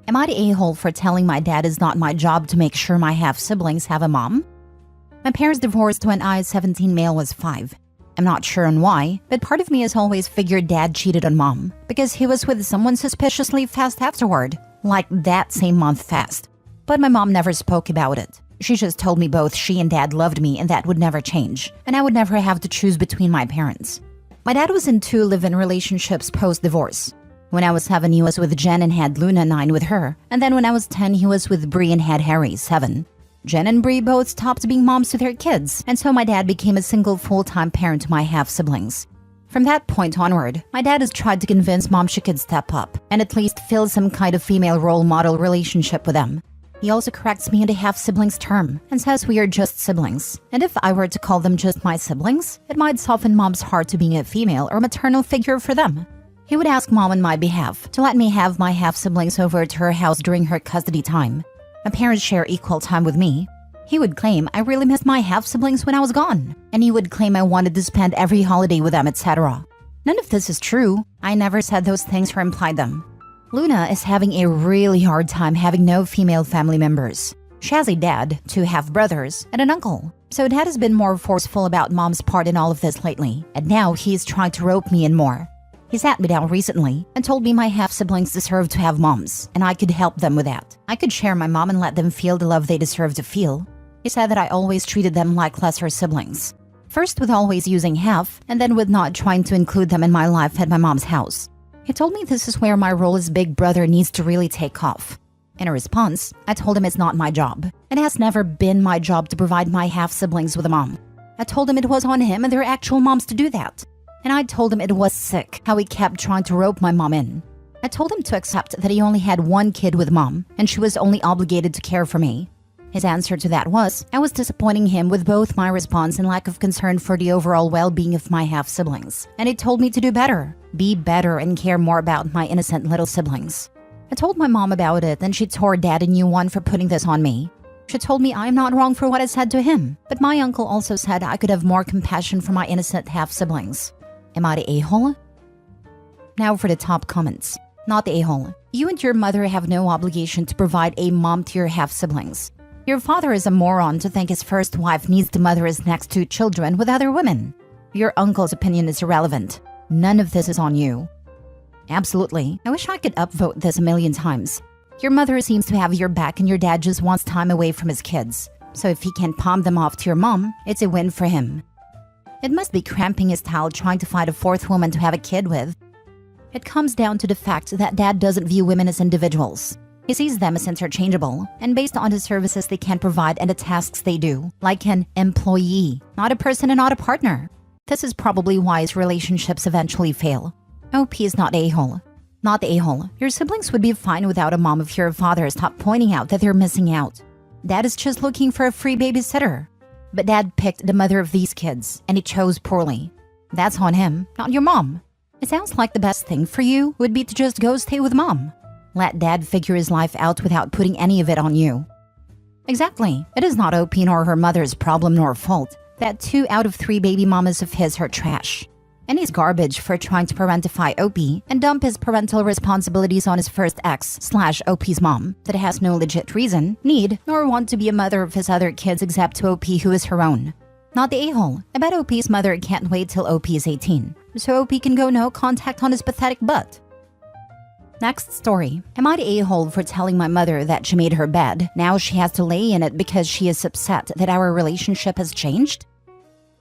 Am I the a-hole for telling my dad it's not my job to make sure my half-siblings have a mom? My parents divorced when I, 17 male, was 5. I'm not sure on why, but part of me has always figured dad cheated on mom because he was with someone suspiciously fast afterward, like that same month fast. But my mom never spoke about it. She just told me both she and dad loved me and that would never change, and I would never have to choose between my parents. My dad was in 2 live-in relationships post-divorce. When I was 7, he was with Jen and had Luna, 9, with her. And then when I was 10, he was with Bree and had Harry, 7. Jen and Bree both stopped being moms to their kids, and so my dad became a single full-time parent to my half-siblings. From that point onward, my dad has tried to convince mom she could step up and at least fill some kind of female role model relationship with them. He also corrects me into half-siblings term and says we are just siblings. And if I were to call them just my siblings, it might soften mom's heart to being a female or maternal figure for them. He would ask mom on my behalf to let me have my half-siblings over to her house during her custody time. My parents share equal time with me. He would claim I really missed my half-siblings when I was gone, and he would claim I wanted to spend every holiday with them, etc. None of this is true. I never said those things or implied them. Luna is having a really hard time having no female family members. She has a dad, 2 half-brothers, and an uncle. So dad has been more forceful about mom's part in all of this lately, and now he's trying to rope me in more. He sat me down recently and told me my half-siblings deserve to have moms, and I could help them with that. I could share my mom and let them feel the love they deserve to feel. He said that I always treated them like lesser siblings. First with always using half, and then with not trying to include them in my life at my mom's house. He told me this is where my role as big brother needs to really take off. In a response, I told him it's not my job. It has never been my job to provide my half-siblings with a mom. I told him it was on him and their actual moms to do that. And I told him it was sick how he kept trying to rope my mom in. I told him to accept that he only had 1 kid with mom, and she was only obligated to care for me. His answer to that was, I was disappointing him with both my response and lack of concern for the overall well-being of my half-siblings. And he told me to do better, be better, and care more about my innocent little siblings. I told my mom about it, and she tore dad a new one for putting this on me. She told me I'm not wrong for what I said to him, but my uncle also said I could have more compassion for my innocent half-siblings. Am I the a-hole? Now for the top comments. Not the a-hole. You and your mother have no obligation to provide a mom to your half-siblings. Your father is a moron to think his first wife needs to mother his next 2 children with other women. Your uncle's opinion is irrelevant. None of this is on you. Absolutely. I wish I could upvote this a million times. Your mother seems to have your back and your dad just wants time away from his kids. So if he can palm them off to your mom, it's a win for him. It must be cramping his style trying to find a 4th woman to have a kid with. It comes down to the fact that dad doesn't view women as individuals. He sees them as interchangeable, and based on the services they can provide and the tasks they do, like an employee, not a person and not a partner. This is probably why his relationships eventually fail. OP is not a-hole. Not the a-hole. Your siblings would be fine without a mom if your father stopped pointing out that they're missing out. Dad is just looking for a free babysitter. But dad picked the mother of these kids, and he chose poorly. That's on him, not your mom. It sounds like the best thing for you would be to just go stay with mom. Let dad figure his life out without putting any of it on you. Exactly. It is not OP nor her mother's problem nor fault that 2 out of 3 baby mamas of his are trash. And he's garbage for trying to parentify OP and dump his parental responsibilities on his first ex/OP's mom that has no legit reason, need, nor want to be a mother of his other kids except to OP who is her own. Not the a-hole. I bet OP's mother can't wait till OP is 18, so OP can go no contact on his pathetic butt. Next story. Am I the a-hole for telling my mother that she made her bed? Now she has to lay in it because she is upset that our relationship has changed?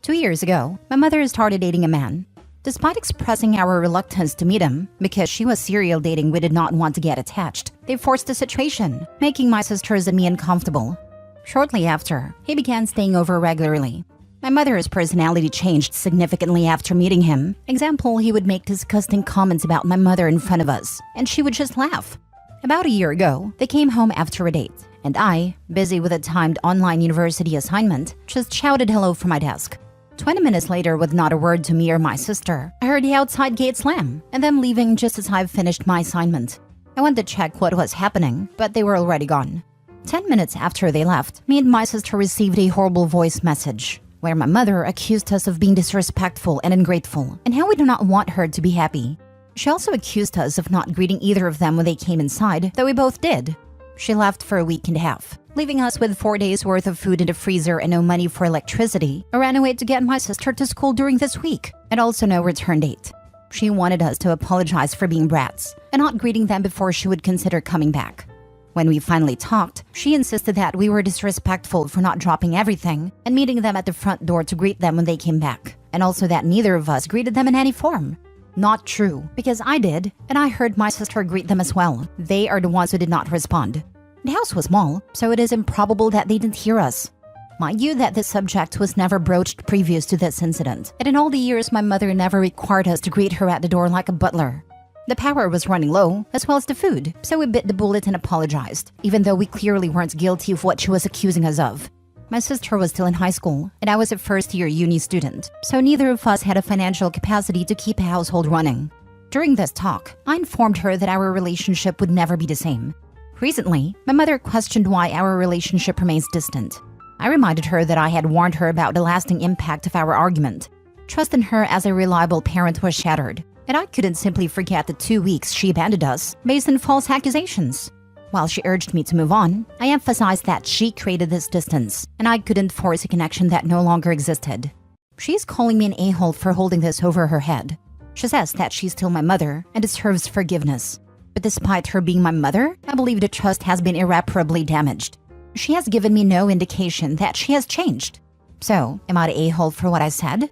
2 years ago, my mother started dating a man. Despite expressing our reluctance to meet him, because she was serial dating we did not want to get attached, they forced the situation, making my sisters and me uncomfortable. Shortly after, he began staying over regularly. My mother's personality changed significantly after meeting him. Example, he would make disgusting comments about my mother in front of us, and she would just laugh. About a year ago, they came home after a date, and I, busy with a timed online university assignment, just shouted hello from my desk. 20 minutes later, with not a word to me or my sister, I heard the outside gate slam, and them leaving just as I finished my assignment. I went to check what was happening, but they were already gone. 10 minutes after they left, me and my sister received a horrible voice message, where my mother accused us of being disrespectful and ungrateful, and how we do not want her to be happy. She also accused us of not greeting either of them when they came inside, though we both did. She left for a week and a half, leaving us with 4 days worth of food in the freezer and no money for electricity. I ran away to get my sister to school during this week, and also no return date. She wanted us to apologize for being brats and not greeting them before she would consider coming back. When we finally talked, she insisted that we were disrespectful for not dropping everything and meeting them at the front door to greet them when they came back, and also that neither of us greeted them in any form. Not true, because I did, and I heard my sister greet them as well. They are the ones who did not respond. The house was small, so it is improbable that they didn't hear us. Mind you that this subject was never broached previous to this incident, and in all the years my mother never required us to greet her at the door like a butler. The power was running low, as well as the food, so we bit the bullet and apologized, even though we clearly weren't guilty of what she was accusing us of. My sister was still in high school, and I was a first-year uni student, so neither of us had a financial capacity to keep a household running. During this talk, I informed her that our relationship would never be the same. Recently, my mother questioned why our relationship remains distant. I reminded her that I had warned her about the lasting impact of our argument. Trust in her as a reliable parent was shattered, and I couldn't simply forget the 2 weeks she abandoned us based on false accusations. While she urged me to move on, I emphasized that she created this distance, and I couldn't force a connection that no longer existed. She's calling me an a-hole for holding this over her head. She says that she's still my mother and deserves forgiveness. But despite her being my mother, I believe the trust has been irreparably damaged. She has given me no indication that she has changed. So, am I the a-hole for what I said?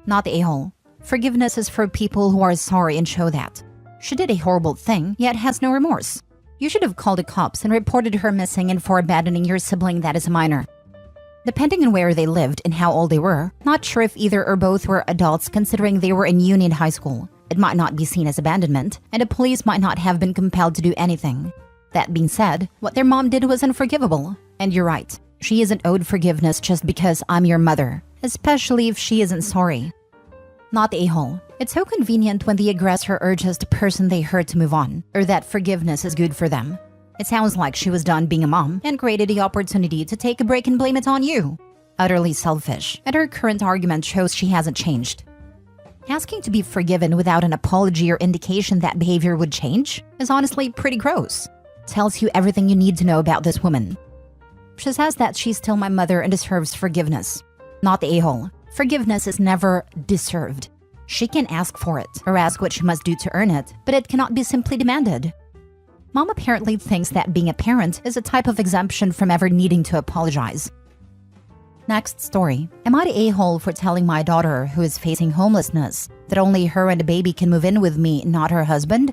Not the a-hole. Forgiveness is for people who are sorry and show that. She did a horrible thing, yet has no remorse. You should have called the cops and reported her missing and for abandoning your sibling that is a minor. Depending on where they lived and how old they were, not sure if either or both were adults considering they were in Union High School. It might not be seen as abandonment, and the police might not have been compelled to do anything. That being said, what their mom did was unforgivable. And you're right, she isn't owed forgiveness just because I'm your mother, especially if she isn't sorry. Not the a-hole. It's so convenient when the aggressor urges the person they hurt to move on, or that forgiveness is good for them. It sounds like she was done being a mom and created the opportunity to take a break and blame it on you. Utterly selfish, and her current argument shows she hasn't changed. Asking to be forgiven without an apology or indication that behavior would change is honestly pretty gross. Tells you everything you need to know about this woman. She says that she's still my mother and deserves forgiveness. Not the a-hole. Forgiveness is never deserved. She can ask for it, or ask what she must do to earn it, but it cannot be simply demanded. Mom apparently thinks that being a parent is a type of exemption from ever needing to apologize. Next story. Am I the a-hole for telling my daughter, who is facing homelessness, that only her and the baby can move in with me, not her husband?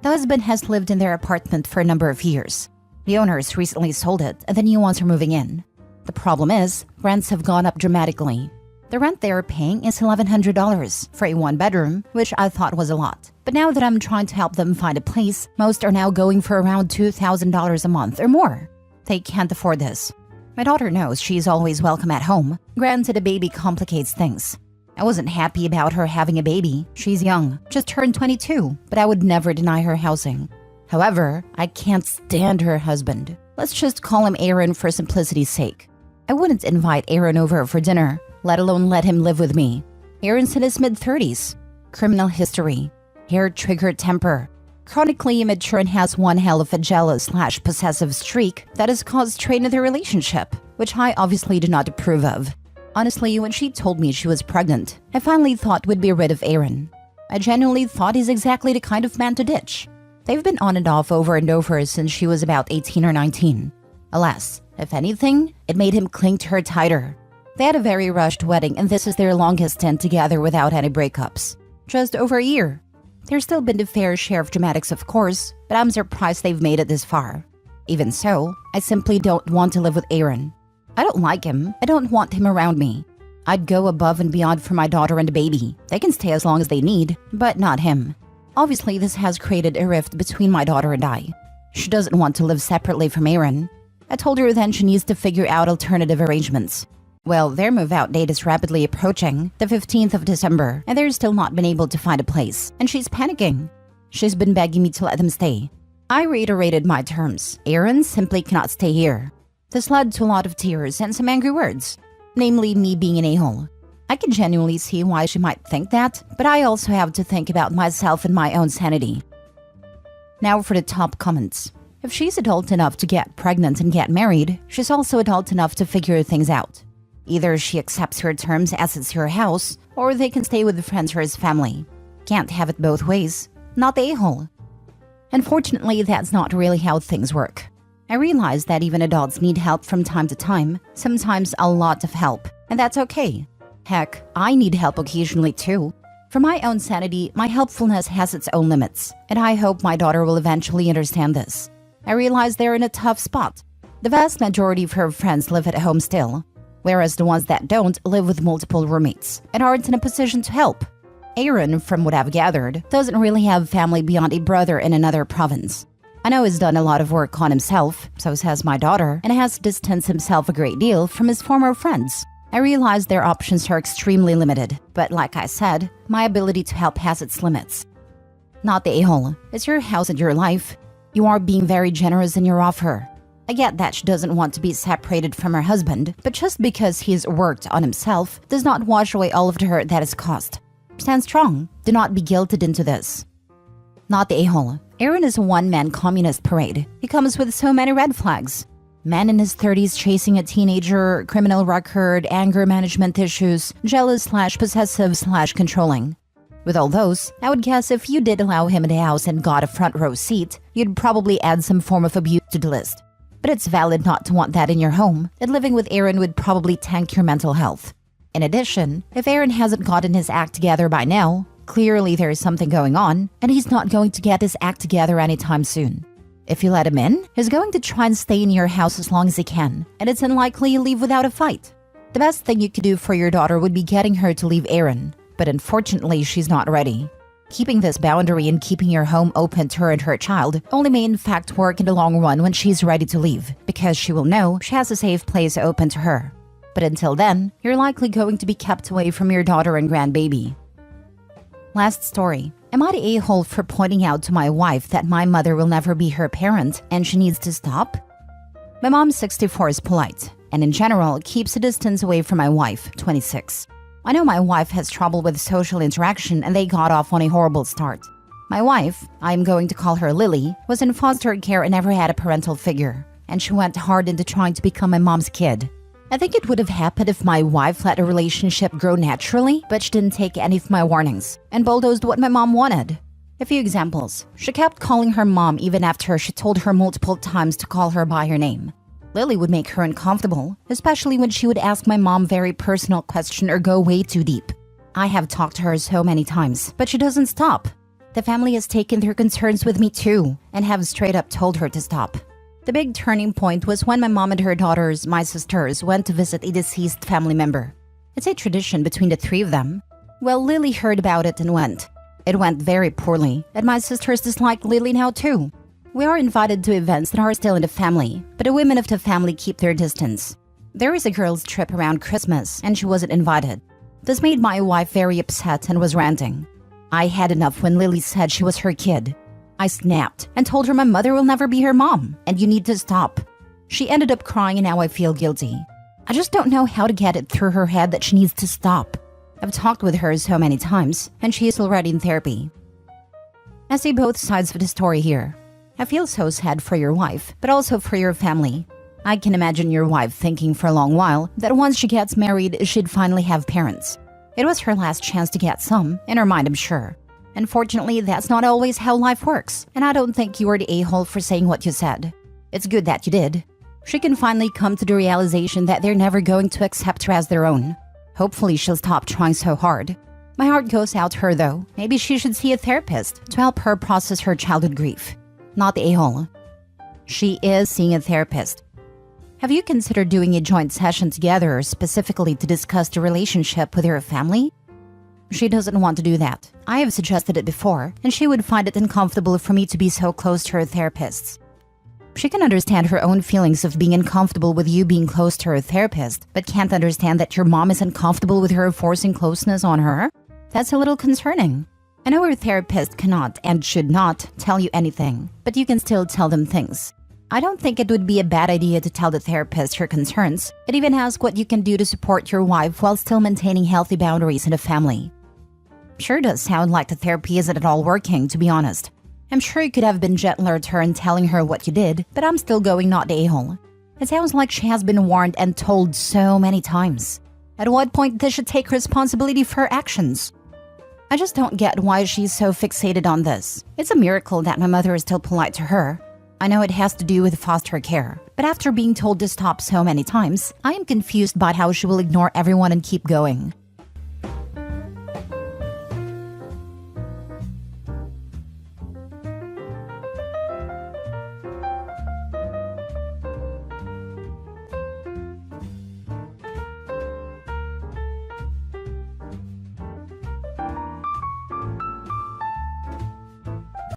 The husband has lived in their apartment for a number of years. The owners recently sold it, and the new ones are moving in. The problem is, rents have gone up dramatically. The rent they are paying is $1,100 for a one-bedroom, which I thought was a lot. But now that I'm trying to help them find a place, most are now going for around $2,000 a month or more. They can't afford this. My daughter knows she is always welcome at home. Granted, a baby complicates things. I wasn't happy about her having a baby. She's young, just turned 22, but I would never deny her housing. However, I can't stand her husband. Let's just call him Aaron for simplicity's sake. I wouldn't invite Aaron over for dinner, let alone let him live with me. Aaron's in his mid-30s. Criminal history. Hair-triggered temper. Chronically immature and has one hell of a jealous/possessive streak that has caused strain in their relationship, which I obviously do not approve of. Honestly, when she told me she was pregnant, I finally thought we'd be rid of Aaron. I genuinely thought he's exactly the kind of man to ditch. They've been on and off over and over since she was about 18 or 19. Alas, if anything, it made him cling to her tighter. They had a very rushed wedding, and this is their longest stint together without any breakups. Just over a year. There's still been the fair share of dramatics, of course, but I'm surprised they've made it this far. Even so, I simply don't want to live with Aaron. I don't like him. I don't want him around me. I'd go above and beyond for my daughter and the baby. They can stay as long as they need, but not him. Obviously, this has created a rift between my daughter and I. She doesn't want to live separately from Aaron. I told her then she needs to figure out alternative arrangements. Well, their move-out date is rapidly approaching, the 15th of December, and they're still not been able to find a place, and she's panicking. She's been begging me to let them stay. I reiterated my terms. Aaron simply cannot stay here. This led to a lot of tears and some angry words, namely me being an a-hole. I can genuinely see why she might think that, but I also have to think about myself and my own sanity. Now for the top comments. If she's adult enough to get pregnant and get married, she's also adult enough to figure things out. Either she accepts her terms as it's her house, or they can stay with friends or his family. Can't have it both ways. Not the a-hole. Unfortunately, that's not really how things work. I realize that even adults need help from time to time, sometimes a lot of help, and that's okay. Heck, I need help occasionally too. For my own sanity, my helpfulness has its own limits, and I hope my daughter will eventually understand this. I realize they're in a tough spot. The vast majority of her friends live at home still, whereas the ones that don't live with multiple roommates and aren't in a position to help. Aaron, from what I've gathered, doesn't really have family beyond a brother in another province. I know he's done a lot of work on himself, so has my daughter, and has distanced himself a great deal from his former friends. I realize their options are extremely limited, but like I said, my ability to help has its limits. Not the a-hole. It's your house and your life. You are being very generous in your offer. I get that she doesn't want to be separated from her husband, but just because he's worked on himself does not wash away all of the hurt that has caused. Stand strong. Do not be guilted into this. Not the a-hole. Aaron is a one-man communist parade. He comes with so many red flags. Man in his 30s chasing a teenager, criminal record, anger management issues, jealous/possessive/controlling. With all those, I would guess if you did allow him in the house and got a front row seat, you'd probably add some form of abuse to the list. But it's valid not to want that in your home, and living with Aaron would probably tank your mental health. In addition, if Aaron hasn't gotten his act together by now, clearly there is something going on, and he's not going to get his act together anytime soon. If you let him in, he's going to try and stay in your house as long as he can, and it's unlikely he'll leave without a fight. The best thing you could do for your daughter would be getting her to leave Aaron, but unfortunately she's not ready. Keeping this boundary and keeping your home open to her and her child only may in fact work in the long run when she's ready to leave, because she will know she has a safe place open to her. But until then, you're likely going to be kept away from your daughter and grandbaby. Last story. Am I the a-hole for pointing out to my wife that my mother will never be her parent and she needs to stop? My mom, 64, is polite, and in general keeps a distance away from my wife, 26. I know my wife has trouble with social interaction and they got off on a horrible start. My wife, I'm going to call her Lily, was in foster care and never had a parental figure, and she went hard into trying to become my mom's kid. I think it would have happened if my wife let a relationship grow naturally, but she didn't take any of my warnings and bulldozed what my mom wanted. A few examples. She kept calling her mom even after she told her multiple times to call her by her name. Lily would make her uncomfortable, especially when she would ask my mom very personal question or go way too deep. I have talked to her so many times, but she doesn't stop. The family has taken their concerns with me too, and have straight up told her to stop. The big turning point was when my mom and her daughters, my sisters, went to visit a deceased family member. It's a tradition between the three of them. Well, Lily heard about it and went. It went very poorly, and my sisters dislike Lily now too. We are invited to events that are still in the family, but the women of the family keep their distance. There is a girls' trip around Christmas, and she wasn't invited. This made my wife very upset and was ranting. I had enough when Lily said she was her kid. I snapped and told her my mother will never be her mom, and you need to stop. She ended up crying and now I feel guilty. I just don't know how to get it through her head that she needs to stop. I've talked with her so many times, and she is already in therapy. I see both sides of the story here. I feel so sad for your wife, but also for your family. I can imagine your wife thinking for a long while that once she gets married, she'd finally have parents. It was her last chance to get some, in her mind I'm sure. Unfortunately, that's not always how life works, and I don't think you were the a-hole for saying what you said. It's good that you did. She can finally come to the realization that they're never going to accept her as their own. Hopefully she'll stop trying so hard. My heart goes out to her though. Maybe she should see a therapist to help her process her childhood grief. Not the a-hole. She is seeing a therapist. Have you considered doing a joint session together specifically to discuss the relationship with your family? She doesn't want to do that. I have suggested it before, and she would find it uncomfortable for me to be so close to her therapists. She can understand her own feelings of being uncomfortable with you being close to her therapist, but can't understand that your mom is uncomfortable with her forcing closeness on her? That's a little concerning. I know her therapist cannot and should not tell you anything, but you can still tell them things. I don't think it would be a bad idea to tell the therapist your concerns and even ask what you can do to support your wife while still maintaining healthy boundaries in the family. Sure does sound like the therapy isn't at all working, to be honest. I'm sure you could have been gentler to her in telling her what you did, but I'm still going not the a-hole. It sounds like she has been warned and told so many times. At what point does she take responsibility for her actions? I just don't get why she's so fixated on this. It's a miracle that my mother is still polite to her. I know it has to do with foster care, but after being told to stop so many times, I am confused about how she will ignore everyone and keep going.